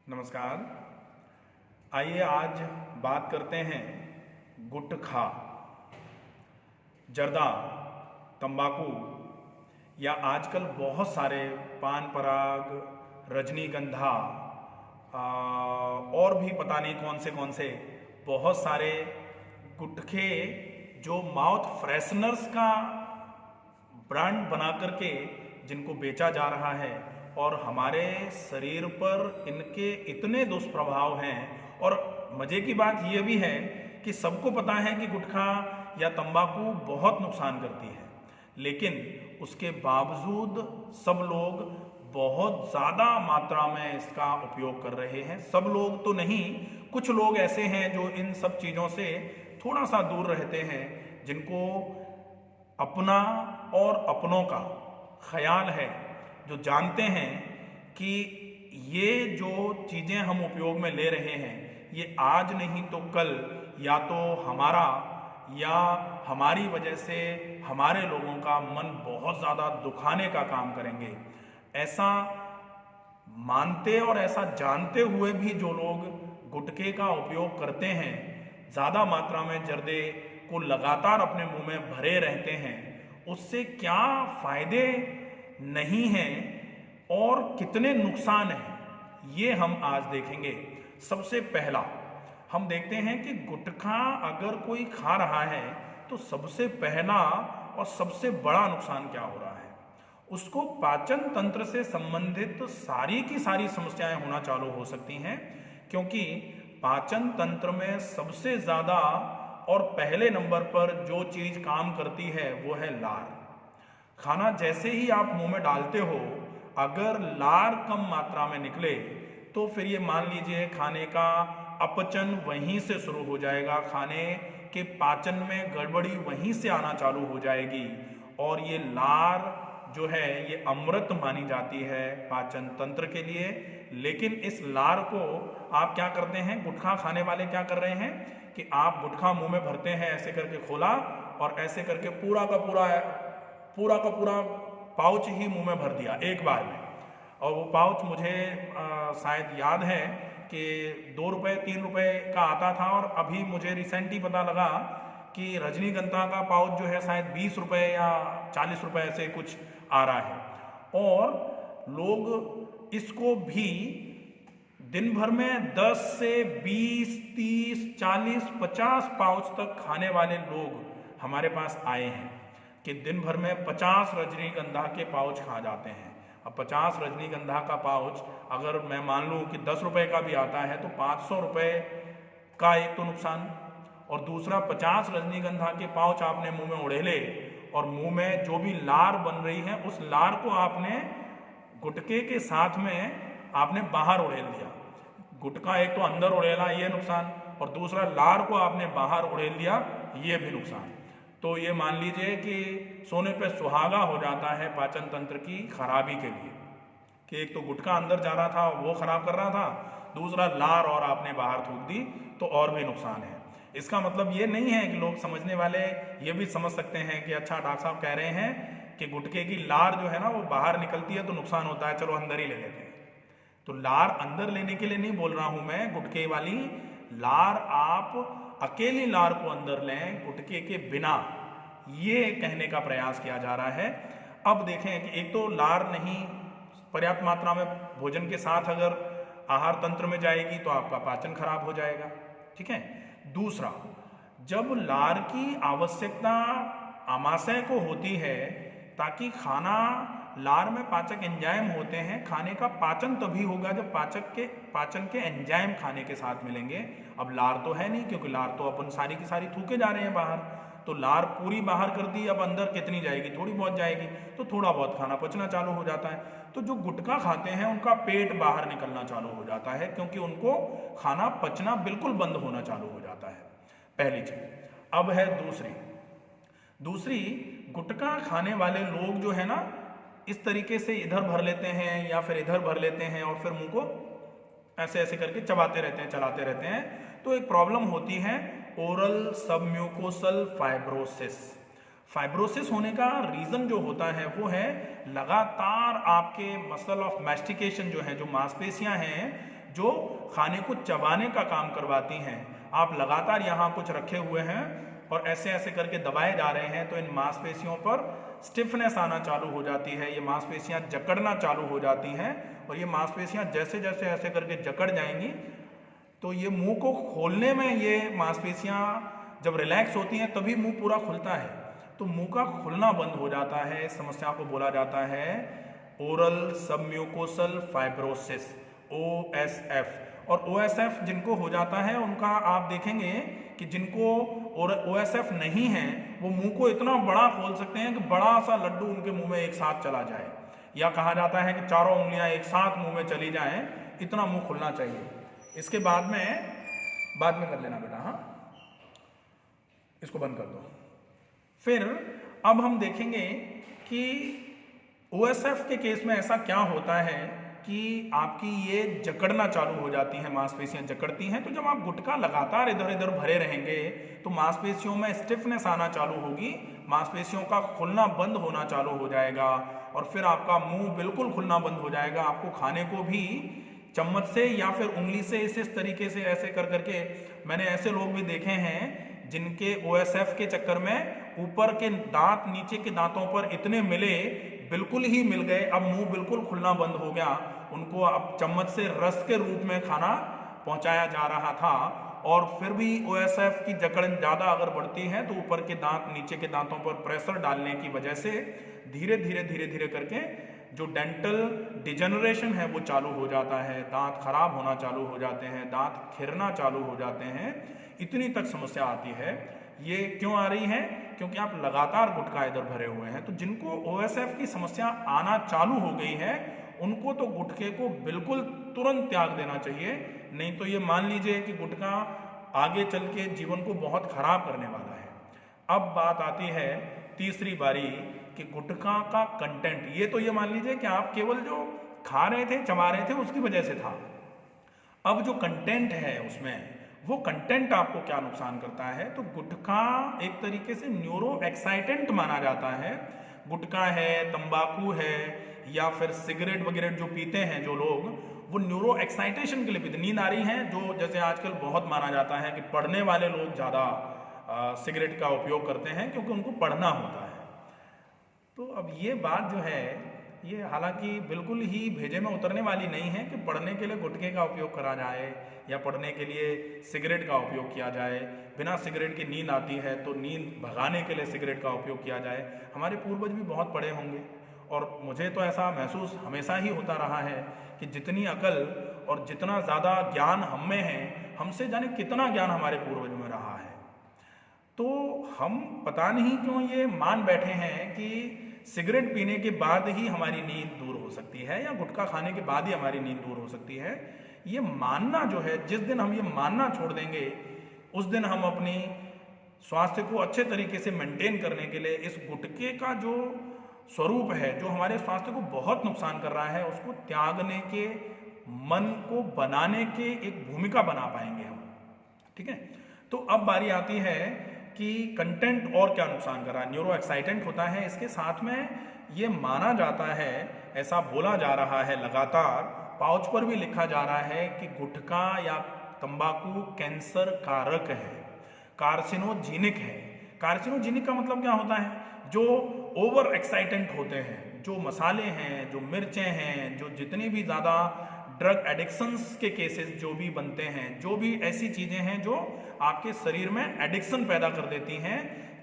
नमस्कार। आइए आज बात करते हैं गुटखा, जर्दा, तंबाकू या आजकल बहुत सारे पान पराग, रजनीगंधा और भी पता नहीं कौन से बहुत सारे गुटखे जो माउथ फ्रेशनर्स का ब्रांड बना करके जिनको बेचा जा रहा है और हमारे शरीर पर इनके इतने दुष्प्रभाव हैं। और मज़े की बात यह भी है कि सबको पता है कि गुटखा या तंबाकू बहुत नुकसान करती है, लेकिन उसके बावजूद सब लोग बहुत ज़्यादा मात्रा में इसका उपयोग कर रहे हैं। सब लोग तो नहीं, कुछ लोग ऐसे हैं जो इन सब चीज़ों से थोड़ा सा दूर रहते हैं, जिनको अपना और अपनों का ख्याल है, जो जानते हैं कि ये जो चीज़ें हम उपयोग में ले रहे हैं ये आज नहीं तो कल या तो हमारा या हमारी वजह से हमारे लोगों का मन बहुत ज़्यादा दुखाने का काम करेंगे। ऐसा मानते और ऐसा जानते हुए भी जो लोग गुटखे का उपयोग करते हैं, ज़्यादा मात्रा में जर्दे को लगातार अपने मुंह में भरे रहते हैं, उससे क्या फ़ायदे नहीं हैं और कितने नुकसान हैं, ये हम आज देखेंगे। सबसे पहला हम देखते हैं कि गुटखा अगर कोई खा रहा है तो सबसे पहला और सबसे बड़ा नुकसान क्या हो रहा है, उसको पाचन तंत्र से संबंधित सारी की सारी समस्याएं होना चालू हो सकती हैं, क्योंकि पाचन तंत्र में सबसे ज़्यादा और पहले नंबर पर जो चीज़ काम करती है वो है लार। खाना जैसे ही आप मुंह में डालते हो, अगर लार कम मात्रा में निकले तो फिर ये मान लीजिए खाने का अपचन वहीं से शुरू हो जाएगा, खाने के पाचन में गड़बड़ी वहीं से आना चालू हो जाएगी। और ये लार जो है ये अमृत मानी जाती है पाचन तंत्र के लिए। लेकिन इस लार को आप क्या करते हैं, गुटखा खाने वाले क्या कर रहे हैं कि आप गुटखा मुंह में भरते हैं, ऐसे करके खोला और ऐसे करके पूरा का पूरा पाउच ही मुंह में भर दिया एक बार में। और वो पाउच मुझे शायद याद है कि 2 रुपये 3 रुपये का आता था, और अभी मुझे रिसेंटली पता लगा कि रजनीगंधा का पाउच जो है शायद 20 रुपये या 40 रुपये ऐसे कुछ आ रहा है। और लोग इसको भी दिन भर में 10 से 20, 30, 40, 50 पाउच तक खाने वाले लोग हमारे पास आए हैं कि दिन भर में 50 रजनीगंधा के पाउच खा जाते हैं। अब 50 रजनीगंधा का पाउच अगर मैं मान लूँ कि 10 रुपये का भी आता है तो 500 रुपये का एक तो नुकसान, और दूसरा 50 रजनीगंधा के पाउच आपने मुंह में उड़ेले और मुंह में जो भी लार बन रही है उस लार को आपने गुटखे के साथ में आपने बाहर उड़ेल दिया। गुटखा एक तो अंदर उड़ेला, ये नुकसान, और दूसरा लार को आपने बाहर उड़ेल दिया, ये भी नुकसान। तो ये मान लीजिए कि सोने पे सुहागा हो जाता है पाचन तंत्र की खराबी के लिए, कि एक तो गुटखा अंदर जा रहा था वो खराब कर रहा था, दूसरा लार और आपने बाहर थूक दी तो और भी नुकसान है। इसका मतलब ये नहीं है कि लोग समझने वाले ये भी समझ सकते हैं कि अच्छा डॉक्टर साहब कह रहे हैं कि गुटखे की लार जो है ना वो बाहर निकलती है तो नुकसान होता है, चलो अंदर ही ले लेते हैं। तो लार अंदर लेने के लिए नहीं बोल रहा हूं मैं, गुटखे वाली लार आप अकेली लार को अंदर लें गुटखे के बिना, ये कहने का प्रयास किया जा रहा है। अब देखें कि एक तो लार नहीं पर्याप्त मात्रा में भोजन के साथ अगर आहार तंत्र में जाएगी तो आपका पाचन खराब हो जाएगा, ठीक है। दूसरा, जब लार की आवश्यकता आमाशय को होती है ताकि खाना, लार में पाचक एंजाइम होते हैं, खाने का पाचन तभी होगा जब पाचन के एंजाइम खाने के साथ मिलेंगे। अब लार तो है नहीं, क्योंकि लार तो अपन सारी की सारी थूके जा रहे हैं बाहर, तो लार पूरी बाहर कर दी, अब अंदर कितनी जाएगी, थोड़ी बहुत जाएगी, तो थोड़ा बहुत खाना पचना चालू हो जाता है। तो जो गुटखा खाते हैं उनका पेट बाहर निकलना चालू हो जाता है, क्योंकि उनको खाना पचना बिल्कुल बंद होना चालू हो जाता है, पहली चीज। अब है दूसरी, गुटखा खाने वाले लोग जो है ना इस तरीके से इधर भर लेते हैं या फिर इधर भर लेते हैं और फिर मुंह को ऐसे ऐसे करके चबाते रहते हैं, चलाते रहते हैं, तो एक प्रॉब्लम होती है ओरल सबम्यूकोसल फाइब्रोसिस। फाइब्रोसिस होने का रीजन जो होता है वो है लगातार आपके मसल ऑफ मैस्टिकेशन जो है, जो मांसपेशियां हैं जो खाने को चबाने का काम करवाती हैं। आप लगातार यहाँ कुछ रखे हुए हैं और ऐसे ऐसे करके दबाए जा रहे हैं तो इन मांसपेशियों पर स्टिफनेस आना चालू हो जाती है, ये मांसपेशियां जकड़ना चालू हो जाती हैं और ये मांसपेशियां जैसे जैसे ऐसे करके जकड़ जाएंगी तो ये मुंह को खोलने में ये मांसपेशियां जब रिलैक्स होती हैं तभी मुंह पूरा खुलता है, तो मुंह का खुलना बंद हो जाता है। इस समस्या को बोला जाता है ओरल सबम्यूकोसल फाइब्रोसिस, OSF। और OSF जिनको हो जाता है उनका आप देखेंगे कि जिनको OSF नहीं है वो मुंह को इतना बड़ा खोल सकते हैं कि बड़ा सा लड्डू उनके मुंह में एक साथ चला जाए, या कहा जाता है कि चारों उंगलियां एक साथ मुंह में चली जाएं, इतना मुंह खुलना चाहिए। इसके बाद में कर लेना बेटा, हाँ इसको बंद कर दो। फिर अब हम देखेंगे कि OSF के केस में ऐसा क्या होता है कि आपकी ये जकड़ना चालू हो जाती है, मांसपेशियां जकड़ती हैं। तो जब आप गुटखा लगातार इधर इधर भरे रहेंगे तो मांसपेशियों में स्टिफनेस आना चालू होगी, मांसपेशियों का खुलना बंद होना चालू हो जाएगा और फिर आपका मुंह बिल्कुल खुलना बंद हो जाएगा। आपको खाने को भी चम्मच से या फिर उंगली से इस तरीके से ऐसे कर करके, मैंने ऐसे लोग भी देखे हैं जिनके OSF के चक्कर में ऊपर के दांत नीचे के दांतों पर इतने मिले, बिल्कुल ही मिल गए, अब मुंह बिल्कुल खुलना बंद हो गया, उनको अब चम्मच से रस के रूप में खाना पहुंचाया जा रहा था। और फिर भी OSF की जकड़ ज़्यादा अगर बढ़ती है तो ऊपर के दांत नीचे के दांतों पर प्रेशर डालने की वजह से धीरे धीरे करके जो डेंटल डिजेनरेशन है वो चालू हो जाता है, दांत खराब होना चालू हो जाते हैं, दांत खिरना चालू हो जाते हैं, इतनी तक समस्या आती है। ये क्यों आ रही है? क्योंकि आप लगातार गुटखा इधर भरे हुए हैं। तो जिनको OSF की समस्या आना चालू हो गई है उनको तो गुटखे को बिल्कुल तुरंत त्याग देना चाहिए, नहीं तो ये मान लीजिए कि गुटखा आगे चल के जीवन को बहुत खराब करने वाला है। अब बात आती है तीसरी बारी कि गुटखा का कंटेंट, ये तो ये मान लीजिए कि आप केवल जो खा रहे थे चबा रहे थे उसकी वजह से था। अब जो कंटेंट है उसमें, वो कंटेंट आपको क्या नुकसान करता है? तो गुटखा एक तरीके से न्यूरो एक्साइटेंट माना जाता है। गुटखा है, तंबाकू है या फिर सिगरेट वगैरह जो पीते हैं जो लोग, वो न्यूरो एक्साइटेशन के लिए पीते। नींद आ रही है जो जैसे आजकल बहुत माना जाता है कि पढ़ने वाले लोग ज़्यादा सिगरेट का उपयोग करते हैं क्योंकि उनको पढ़ना होता है। तो अब ये बात जो है ये हालांकि बिल्कुल ही भेजे में उतरने वाली नहीं है कि पढ़ने के लिए गुटखे का उपयोग करा जाए या पढ़ने के लिए सिगरेट का उपयोग किया जाए। बिना सिगरेट की नींद आती है तो नींद भगाने के लिए सिगरेट का उपयोग किया जाए। हमारे पूर्वज भी बहुत पढ़े होंगे और मुझे तो ऐसा महसूस हमेशा ही होता रहा है कि जितनी अकल और जितना ज़्यादा ज्ञान हम में है, हमसे जाने कितना ज्ञान हमारे पूर्वजों में रहा है। तो हम पता नहीं क्यों ये मान बैठे हैं कि सिगरेट पीने के बाद ही हमारी नींद दूर हो सकती है या गुटखा खाने के बाद ही हमारी नींद दूर हो सकती है। ये मानना जो है, जिस दिन हम ये मानना छोड़ देंगे उस दिन हम अपनी स्वास्थ्य को अच्छे तरीके से मेंटेन करने के लिए इस गुटखे का जो स्वरूप है, जो हमारे स्वास्थ्य को बहुत नुकसान कर रहा है, उसको त्यागने के, मन को बनाने के एक भूमिका बना पाएंगे हम। ठीक है, तो अब बारी आती है कि कंटेंट और क्या नुकसान कर रहा है। न्यूरो एक्साइटेंट होता है, इसके साथ में ये माना जाता है, ऐसा बोला जा रहा है लगातार, पाउच पर भी लिखा जा रहा है कि गुटखा या तंबाकू कैंसर कारक है, कार्सिनोजेनिक है। कार्सिनोजेनिक का मतलब क्या होता है? जो ओवर एक्साइटेंट होते हैं, जो मसाले हैं, जो मिर्चें हैं, जो जितनी भी ज़्यादा ड्रग एडिक्शंस के केसेस जो भी बनते हैं, जो भी ऐसी चीज़ें हैं जो आपके शरीर में एडिक्शन पैदा कर देती हैं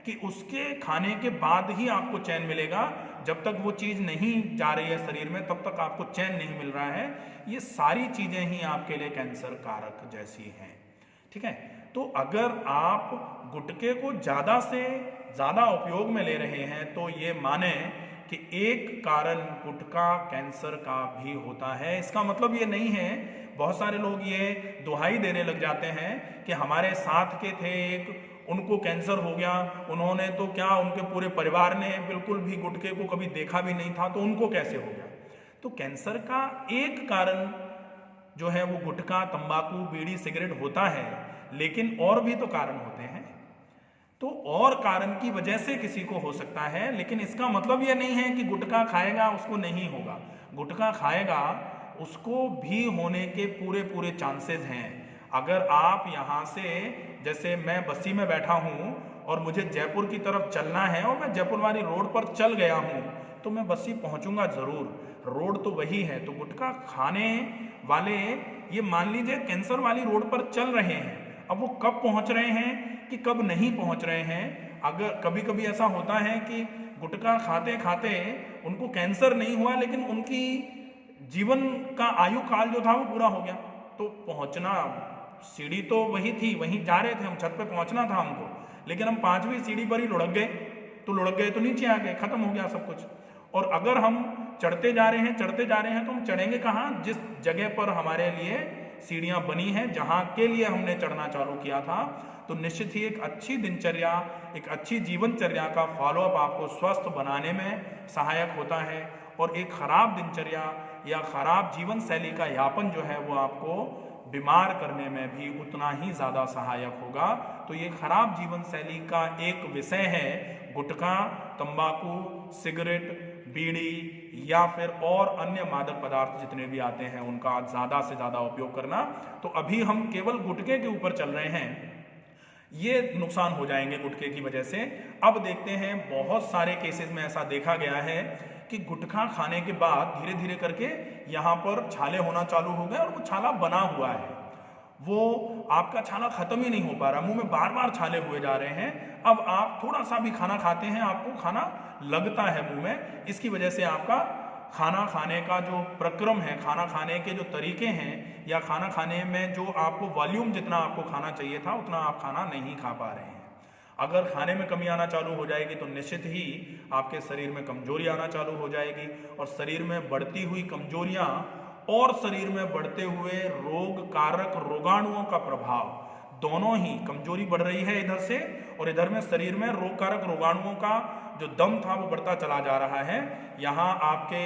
कि उसके खाने के बाद ही आपको चैन मिलेगा, जब तक वो चीज़ नहीं जा रही है शरीर में तब तक आपको चैन नहीं मिल रहा है। ये सारी चीज़ें ही आपके लिए कैंसर कारक जैसी हैं। ठीक है, तो अगर आप गुटखे को ज़्यादा से ज़्यादा उपयोग में ले रहे हैं तो ये माने कि एक कारण गुटखा कैंसर का भी होता है। इसका मतलब ये नहीं है, बहुत सारे लोग ये दुहाई देने लग जाते हैं कि हमारे साथ के थे एक, उनको कैंसर हो गया, उन्होंने तो क्या, उनके पूरे परिवार ने बिल्कुल भी गुटखे को कभी देखा भी नहीं था तो उनको कैसे हो गया। तो कैंसर का एक कारण जो है वो गुटखा, तंबाकू, बीड़ी, सिगरेट होता है, लेकिन और भी तो कारण होते हैं। तो और कारण की वजह से किसी को हो सकता है, लेकिन इसका मतलब ये नहीं है कि गुटखा खाएगा उसको नहीं होगा। गुटखा खाएगा उसको भी होने के पूरे पूरे चांसेस हैं। अगर आप यहाँ से, जैसे मैं बस्सी में बैठा हूँ और मुझे जयपुर की तरफ चलना है और मैं जयपुर वाली रोड पर चल गया हूँ, तो मैं बस्सी पहुँचूंगा ज़रूर, रोड तो वही है। तो गुटखा खाने वाले ये मान लीजिए कैंसर वाली रोड पर चल रहे हैं, अब वो कब पहुँच रहे हैं कि कब नहीं पहुँच रहे हैं। अगर कभी कभी ऐसा होता है कि गुटखा खाते खाते उनको कैंसर नहीं हुआ, लेकिन उनकी जीवन का आयु काल जो था वो पूरा हो गया, तो पहुंचना, सीढ़ी तो वही थी, वहीं जा रहे थे हम, छत पे पहुंचना था हमको, लेकिन हम 5वीं सीढ़ी पर ही लुढ़क गए, तो नीचे आ गए, खत्म हो गया सब कुछ। और अगर हम चढ़ते जा रहे हैं तो हम चढ़ेंगे कहाँ? जिस जगह पर हमारे लिए सीढ़ियाँ बनी हैं, जहाँ के लिए हमने चढ़ना चालू किया था। तो निश्चित ही एक अच्छी दिनचर्या, एक अच्छी जीवनचर्या का फॉलोअप आपको स्वस्थ बनाने में सहायक होता है, और एक खराब दिनचर्या या खराब जीवन शैली का यापन जो है वो आपको बीमार करने में भी उतना ही ज़्यादा सहायक होगा। तो ये खराब जीवन शैली का एक विषय है गुटखा, तंबाकू, सिगरेट, बीड़ी या फिर और अन्य मादक पदार्थ जितने भी आते हैं उनका ज़्यादा से ज़्यादा उपयोग करना। तो अभी हम केवल गुटखे के ऊपर चल रहे हैं, ये नुकसान हो जाएंगे गुटखे की वजह से। अब देखते हैं, बहुत सारे केसेस में ऐसा देखा गया है कि गुटखा खाने के बाद धीरे धीरे करके यहाँ पर छाले होना चालू हो गए और वो छाला बना हुआ है, वो आपका छाला खत्म ही नहीं हो पा रहा, मुंह में बार बार छाले हुए जा रहे हैं। अब आप थोड़ा सा भी खाना खाते हैं, आपको खाना लगता है मुंह में, इसकी वजह से आपका खाना खाने का जो प्रक्रम है, खाना खाने के जो तरीके हैं, या खाना खाने में जो आपको वॉल्यूम जितना आपको खाना चाहिए था उतना आप खाना नहीं खा पा रहे हैं। अगर खाने में कमी आना चालू हो जाएगी तो निश्चित ही आपके शरीर में कमजोरी आना चालू हो जाएगी, और शरीर में बढ़ती हुई कमजोरियां और शरीर में बढ़ते हुए रोग कारक रोगाणुओं का प्रभाव, दोनों ही, कमजोरी बढ़ रही है इधर से, और इधर में शरीर में रोग कारक रोगाणुओं का जो दम था वो बढ़ता चला जा रहा है। यहाँ आपके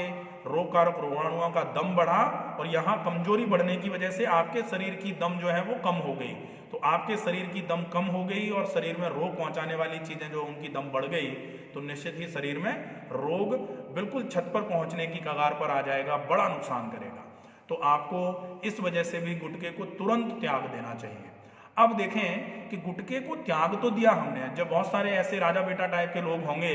रोग कारक रोगाणुओं का दम बढ़ा, और यहाँ कमजोरी बढ़ने की वजह से आपके शरीर की दम जो है वो कम हो गई। तो आपके शरीर की दम कम हो गई और शरीर में रोग पहुंचाने वाली चीजें जो उनकी दम बढ़ गई, तो निश्चित ही शरीर में रोग बिल्कुल छत पर पहुंचने की कगार पर आ जाएगा, बड़ा नुकसान करेगा। तो आपको इस वजह से भी गुटखे को तुरंत त्याग देना चाहिए। अब देखें कि गुटखे को त्याग तो दिया हमने, जब बहुत सारे ऐसे राजा बेटा टाइप के लोग होंगे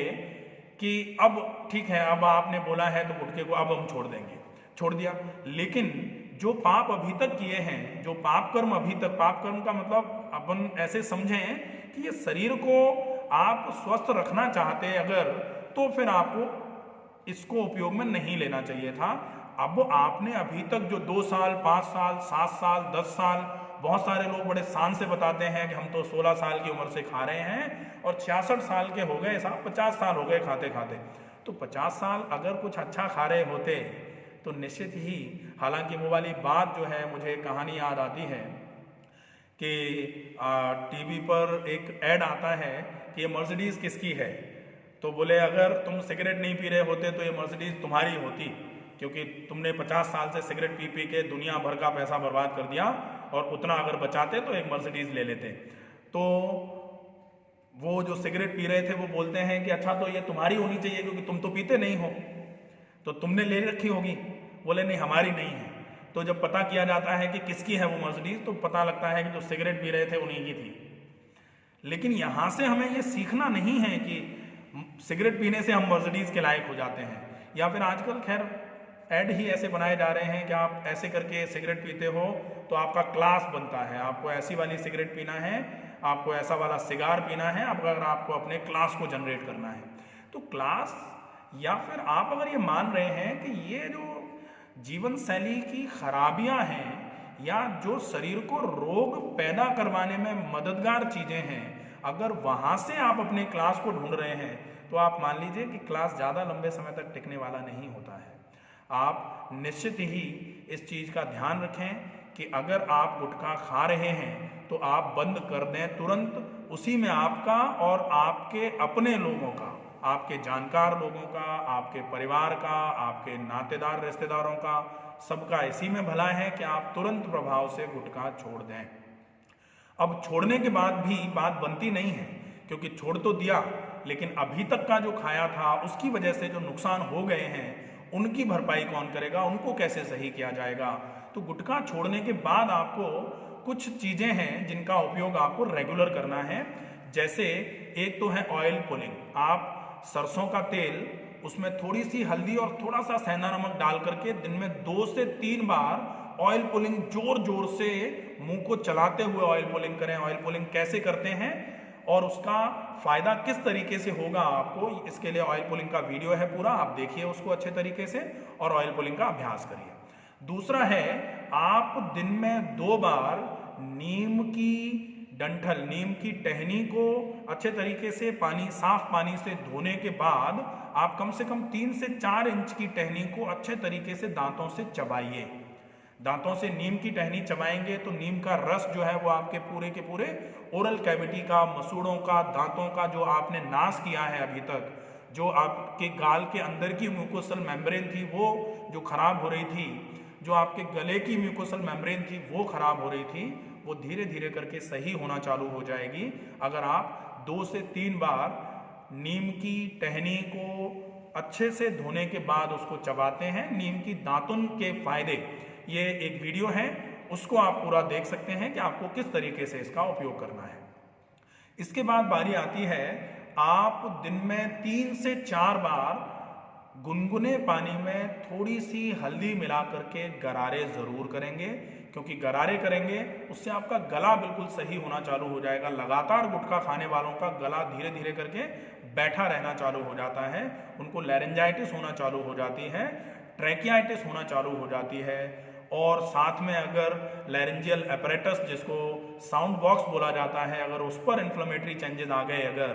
कि अब ठीक है, अब आपने बोला है तो गुटखे को अब हम छोड़ देंगे, छोड़ दिया, लेकिन जो पाप अभी तक किए हैं, जो पाप कर्म अभी तक, पाप कर्म का मतलब अपन ऐसे समझें कि ये शरीर को आप स्वस्थ रखना चाहते अगर, तो फिर आपको इसको उपयोग में नहीं लेना चाहिए था। अब आपने अभी तक जो 2 साल, 5 साल, 7 साल, 10 साल, बहुत सारे लोग बड़े शान से बताते हैं कि हम तो 16 साल की उम्र से खा रहे हैं और 66 साल के हो गए साहब, 50 साल हो गए खाते खाते। तो 50 साल अगर कुछ अच्छा खा रहे होते तो निश्चित ही, हालांकि वो वाली बात जो है, मुझे कहानी याद आती है कि टीवी पर एक ऐड आता है कि ये मर्सिडीज किसकी है, तो बोले अगर तुम सिगरेट नहीं पी रहे होते तो ये मर्सिडीज तुम्हारी होती, क्योंकि तुमने 50 साल से सिगरेट पी पी के दुनिया भर का पैसा बर्बाद कर दिया, और उतना अगर बचाते तो एक मर्सिडीज ले लेते। तो वो जो सिगरेट पी रहे थे वो बोलते हैं कि अच्छा तो ये तुम्हारी होनी चाहिए क्योंकि तुम तो पीते नहीं हो, तो तुमने ले रखी होगी। बोले नहीं, हमारी नहीं है। तो जब पता किया जाता है कि किसकी है वो मर्सिडीज, तो पता लगता है कि जो सिगरेट पी रहे थे उन्हीं की थी। लेकिन यहाँ से हमें ये सीखना नहीं है कि सिगरेट पीने से हम मर्सिडीज के लायक हो जाते हैं, या फिर आजकल खैर ऐड ही ऐसे बनाए जा रहे हैं कि आप ऐसे करके सिगरेट पीते हो तो आपका क्लास बनता है, आपको ऐसी वाली सिगरेट पीना है, आपको ऐसा वाला सिगार पीना है, अब अगर आपको अपने क्लास को जनरेट करना है तो क्लास, या फिर आप अगर ये मान रहे हैं कि ये जो जीवन शैली की खराबियां हैं या जो शरीर को रोग पैदा करवाने में मददगार चीजें हैं, अगर वहां से आप अपने क्लास को ढूंढ रहे हैं तो आप मान लीजिए कि क्लास ज़्यादा लंबे समय तक टिकने वाला नहीं होता है। आप निश्चित ही इस चीज़ का ध्यान रखें कि अगर आप गुटखा खा रहे हैं तो आप बंद कर दें तुरंत, उसी में आपका और आपके अपने लोगों का, आपके जानकार लोगों का, आपके परिवार का, आपके नातेदार रिश्तेदारों का, सबका इसी में भला है कि आप तुरंत प्रभाव से गुटखा छोड़ दें। अब छोड़ने के बाद भी बात बनती नहीं है, क्योंकि छोड़ तो दिया लेकिन अभी तक का जो खाया था उसकी वजह से जो नुकसान हो गए हैं उनकी भरपाई कौन करेगा, उनको कैसे सही किया जाएगा। तो गुटखा छोड़ने के बाद आपको कुछ चीज़ें हैं जिनका उपयोग आपको रेगुलर करना है। जैसे एक तो है ऑयल पुलिंग। आप सरसों का तेल, उसमें थोड़ी सी हल्दी और थोड़ा सा सेंधा नमक डाल करके दिन में 2 से 3 बार ऑयल पुलिंग जोर जोर से मुंह को चलाते हुए ऑयल पुलिंग करें। ऑयल पुलिंग कैसे करते हैं और उसका फायदा किस तरीके से होगा आपको, इसके लिए ऑयल पुलिंग का वीडियो है पूरा, आप देखिए उसको अच्छे तरीके से और ऑयल पुलिंग का अभ्यास करिए। दूसरा है, आप दिन में 2 बार नीम की डंठल, नीम की टहनी को अच्छे तरीके से साफ पानी से धोने के बाद आप कम से कम 3 से 4 इंच की टहनी को अच्छे तरीके से दांतों से चबाइए। दांतों से नीम की टहनी चबाएंगे तो नीम का रस जो है वो आपके पूरे के पूरे ओरल कैविटी का, मसूड़ों का, दांतों का जो आपने नाश किया है अभी तक, जो आपके गाल के अंदर की म्यूकोसल मेम्ब्रेन थी वो जो खराब हो रही थी, जो आपके गले की म्यूकोसल मेम्ब्रेन थी वो खराब हो रही थी, वो धीरे धीरे करके सही होना चालू हो जाएगी अगर आप 2 से 3 बार नीम की टहनी को अच्छे से धोने के बाद उसको चबाते हैं। नीम की दातुन के फायदे, ये एक वीडियो है, उसको आप पूरा देख सकते हैं कि आपको किस तरीके से इसका उपयोग करना है। इसके बाद बारी आती है, आप दिन में 3 से 4 बार गुनगुने पानी में थोड़ी सी हल्दी मिला करके गरारे जरूर करेंगे, क्योंकि गरारे करेंगे उससे आपका गला बिल्कुल सही होना चालू हो जाएगा। लगातार गुटखा खाने वालों का गला धीरे धीरे करके बैठा रहना चालू हो जाता है, उनको लैरेंजाइटिस होना चालू हो जाती है, ट्रैकियाइटिस होना चालू हो जाती है, और साथ में अगर लैरेंजियल अपैरेटस, जिसको साउंड बॉक्स बोला जाता है, अगर उस पर इन्फ्लेमेटरी चेंजेस आ गए अगर,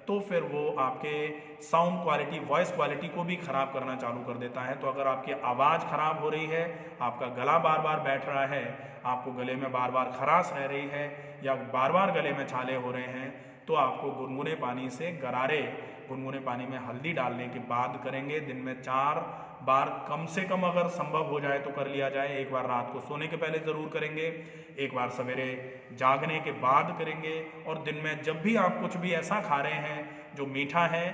तो फिर वो आपके साउंड क्वालिटी, वॉइस क्वालिटी को भी खराब करना चालू कर देता है। तो अगर आपकी आवाज़ खराब हो रही है, आपका गला बार बार बैठ रहा है, आपको गले में बार बार खराश रह रही है या बार बार गले में छाले हो रहे हैं, तो आपको गुनगुने पानी से गरारे, गुनगुने पानी में हल्दी डालने के बाद करेंगे। दिन में 4 बार कम से कम अगर संभव हो जाए तो कर लिया जाए। एक बार रात को सोने के पहले ज़रूर करेंगे, एक बार सवेरे जागने के बाद करेंगे, और दिन में जब भी आप कुछ भी ऐसा खा रहे हैं जो मीठा है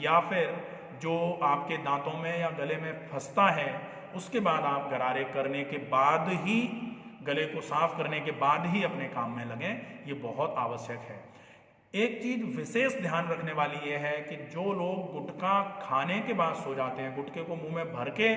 या फिर जो आपके दांतों में या गले में फंसता है, उसके बाद आप गरारे करने के बाद ही, गले को साफ करने के बाद ही अपने काम में लगें। ये बहुत आवश्यक है। एक चीज विशेष ध्यान रखने वाली ये है कि जो लोग गुटखा खाने के बाद सो जाते हैं, गुटखे को मुंह में भर के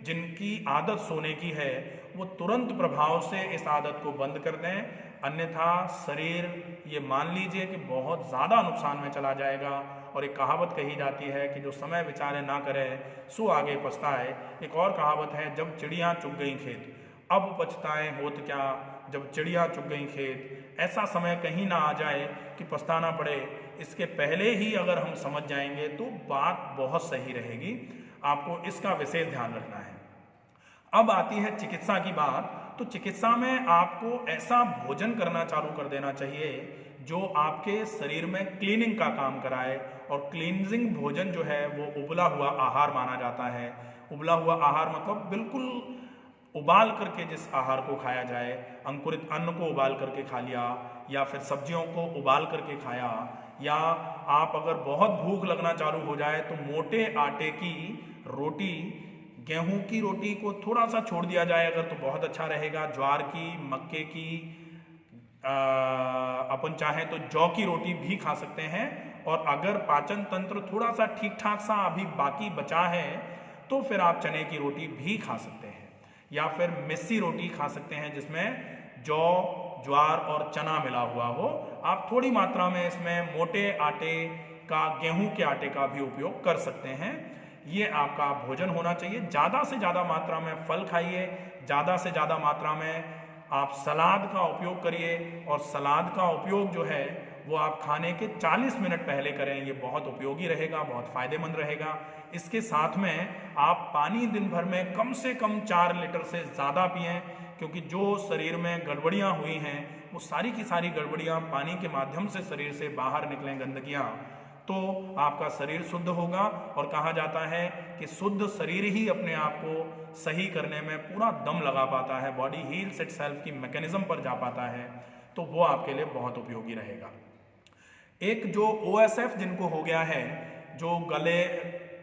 जिनकी आदत सोने की है, वो तुरंत प्रभाव से इस आदत को बंद कर दें, अन्यथा शरीर, ये मान लीजिए कि बहुत ज़्यादा नुकसान में चला जाएगा। और एक कहावत कही जाती है कि जो समय विचारे ना करे सो आगे पछताए। एक और कहावत है, जब चिड़ियाँ चुग गई खेत अब पछताए होत क्या, जब चिड़िया चुग गई खेत। ऐसा समय कहीं ना आ जाए कि पछताना पड़े, इसके पहले ही अगर हम समझ जाएंगे तो बात बहुत सही रहेगी। आपको इसका विशेष ध्यान रखना है। अब आती है चिकित्सा की बात। तो चिकित्सा में आपको ऐसा भोजन करना चालू कर देना चाहिए जो आपके शरीर में क्लीनिंग का काम कराए, और क्लींजिंग भोजन जो है वो उबला हुआ आहार माना जाता है। उबला हुआ आहार मतलब बिल्कुल उबाल करके जिस आहार को खाया जाए, अंकुरित अन्न को उबाल करके खा लिया, या फिर सब्जियों को उबाल करके खाया, या आप अगर बहुत भूख लगना चालू हो जाए तो मोटे आटे की रोटी, गेहूं की रोटी को थोड़ा सा छोड़ दिया जाए अगर, तो बहुत अच्छा रहेगा। ज्वार की, मक्के की, अपन चाहें तो जौ की रोटी भी खा सकते हैं। और अगर पाचन तंत्र थोड़ा सा ठीक ठाक सा अभी बाकी बचा है तो फिर आप चने की रोटी भी खा सकते हैं, या फिर मिस्सी रोटी खा सकते हैं जिसमें जौ, ज्वार और चना मिला हुआ हो। आप थोड़ी मात्रा में इसमें मोटे आटे का, गेहूं के आटे का भी उपयोग कर सकते हैं। ये आपका भोजन होना चाहिए। ज़्यादा से ज़्यादा मात्रा में फल खाइए, ज़्यादा से ज़्यादा मात्रा में आप सलाद का उपयोग करिए, और सलाद का उपयोग जो है वो आप खाने के 40 मिनट पहले करें। ये बहुत उपयोगी रहेगा, बहुत फायदेमंद रहेगा। इसके साथ में आप पानी दिन भर में कम से कम 4 लीटर से ज़्यादा पिएं, क्योंकि जो शरीर में गड़बड़ियाँ हुई हैं वो सारी की सारी गड़बड़ियाँ पानी के माध्यम से शरीर से बाहर निकलें, गंदगियाँ, तो आपका शरीर शुद्ध होगा। और कहा जाता है कि शुद्ध शरीर ही अपने आप को सही करने में पूरा दम लगा पाता है, बॉडी हील्स इटसेल्फ की मैकेनिज्म पर जा पाता है, तो वो आपके लिए बहुत उपयोगी रहेगा। एक जो OSF जिनको हो गया है, जो गले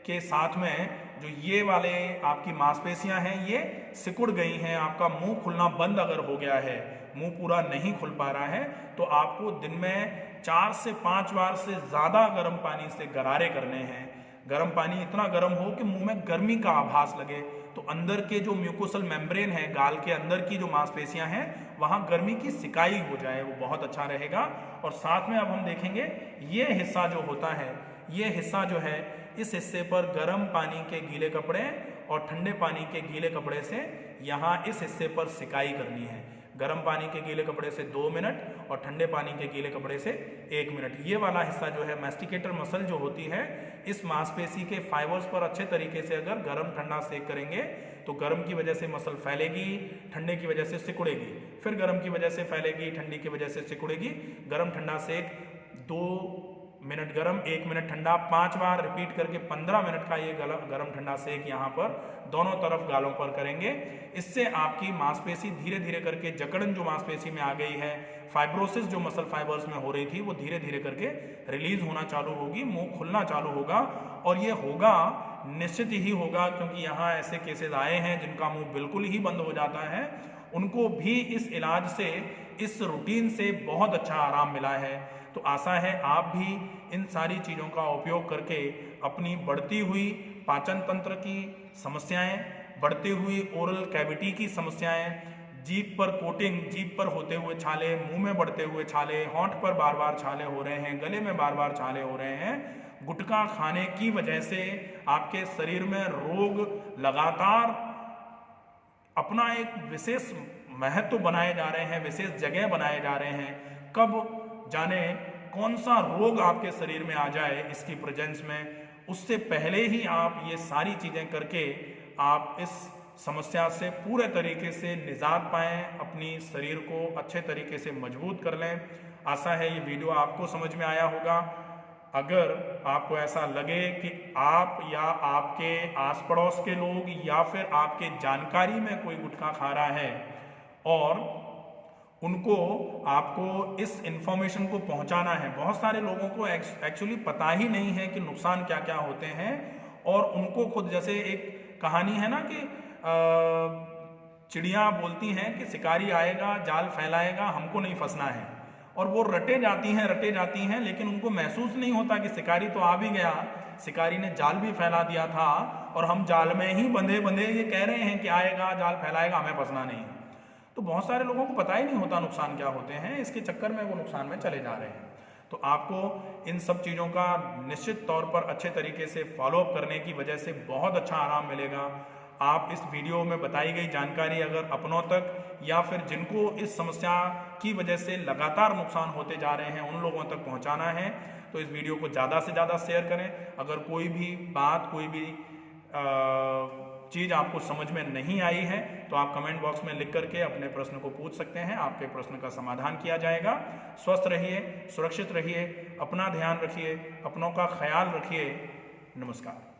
के साथ में जो ये वाले आपकी मांसपेशियां हैं ये सिकुड़ गई हैं, आपका मुंह खुलना बंद अगर हो गया है, मुंह पूरा नहीं खुल पा रहा है, तो आपको दिन में 4 से 5 बार से ज़्यादा गर्म पानी से गरारे करने हैं। गर्म पानी इतना गर्म हो कि मुंह में गर्मी का आभास लगे, तो अंदर के जो म्यूकोसल मेम्ब्रेन है, गाल के अंदर की जो मांसपेशियां हैं, वहां गर्मी की सिकाई हो जाए, वो बहुत अच्छा रहेगा। और साथ में अब हम देखेंगे ये हिस्सा जो होता है, ये हिस्सा जो है, इस हिस्से पर गर्म पानी के गीले कपड़े और ठंडे पानी के गीले कपड़े से यहाँ इस हिस्से पर सिकाई करनी है। गर्म पानी के गीले कपड़े से 2 मिनट और ठंडे पानी के गीले कपड़े से 1 मिनट। ये वाला हिस्सा जो है, मैस्टिकेटर मसल जो होती है, इस मांसपेशी के फाइबर्स पर अच्छे तरीके से अगर गर्म ठंडा सेक करेंगे तो गर्म की वजह से मसल फैलेगी, ठंडे की वजह से सिकुड़ेगी, फिर गर्म की वजह से फैलेगी, ठंडी की वजह से सिकुड़ेगी। गर्म ठंडा सेक 2 मिनट गर्म, 1 मिनट ठंडा, 5 बार रिपीट करके 15 मिनट का ये गर्म ठंडा सेक यहाँ पर दोनों तरफ गालों पर करेंगे। इससे आपकी मांसपेशी धीरे धीरे करके, जकड़न जो मांसपेशी में आ गई है, फाइब्रोसिस जो मसल फाइबर्स में हो रही थी, वो धीरे धीरे करके रिलीज होना चालू होगी, मुंह खुलना चालू होगा। और ये होगा, निश्चित ही होगा, क्योंकि यहाँ ऐसे केसेस आए हैं जिनका मुंह बिल्कुल ही बंद हो जाता है, उनको भी इस इलाज से, इस रूटीन से बहुत अच्छा आराम मिला है। तो आशा है आप भी इन सारी चीज़ों का उपयोग करके अपनी बढ़ती हुई पाचन तंत्र की समस्याएं, बढ़ती हुई ओरल कैविटी की समस्याएं, जीभ पर कोटिंग, जीभ पर होते हुए छाले, मुंह में बढ़ते हुए छाले, होंठ पर बार बार छाले हो रहे हैं, गले में बार बार छाले हो रहे हैं, गुटखा खाने की वजह से आपके शरीर में रोग लगातार अपना एक विशेष महत्व बनाए जा रहे हैं, विशेष जगह बनाए जा रहे हैं। कब जाने कौन सा रोग आपके शरीर में आ जाए इसकी प्रेजेंस में, उससे पहले ही आप ये सारी चीज़ें करके आप इस समस्या से पूरे तरीके से निजात पाएं, अपनी शरीर को अच्छे तरीके से मजबूत कर लें। आशा है ये वीडियो आपको समझ में आया होगा। अगर आपको ऐसा लगे कि आप या आपके आस पड़ोस के लोग या फिर आपके जानकारी में कोई गुटखा खा रहा है और उनको, आपको इस इंफॉर्मेशन को पहुंचाना है, बहुत सारे लोगों को एक्चुअली पता ही नहीं है कि नुकसान क्या क्या होते हैं, और उनको खुद, जैसे एक कहानी है ना कि चिड़िया बोलती हैं कि शिकारी आएगा, जाल फैलाएगा, हमको नहीं फंसना है, और वो रटे जाती हैं, लेकिन उनको महसूस नहीं होता कि शिकारी तो आ भी गया, शिकारी ने जाल भी फैला दिया था और हम जाल में ही बंधे बंधे ये कह रहे हैं कि आएगा, जाल फैलाएगा, हमें फंसना नहीं है। तो बहुत सारे लोगों को पता ही नहीं होता नुकसान क्या होते हैं, इसके चक्कर में वो नुकसान में चले जा रहे हैं। तो आपको इन सब चीज़ों का निश्चित तौर पर अच्छे तरीके से फॉलोअप करने की वजह से बहुत अच्छा आराम मिलेगा। आप इस वीडियो में बताई गई जानकारी अगर अपनों तक या फिर जिनको इस समस्या की वजह से लगातार नुकसान होते जा रहे हैं उन लोगों तक पहुंचाना है, तो इस वीडियो को ज़्यादा से ज़्यादा शेयर करें। अगर कोई भी बात, कोई भी चीज़ आपको समझ में नहीं आई है तो आप कमेंट बॉक्स में लिख करके अपने प्रश्न को पूछ सकते हैं, आपके प्रश्न का समाधान किया जाएगा। स्वस्थ रहिए, सुरक्षित रहिए, अपना ध्यान रखिए, अपनों का ख्याल रखिए। नमस्कार।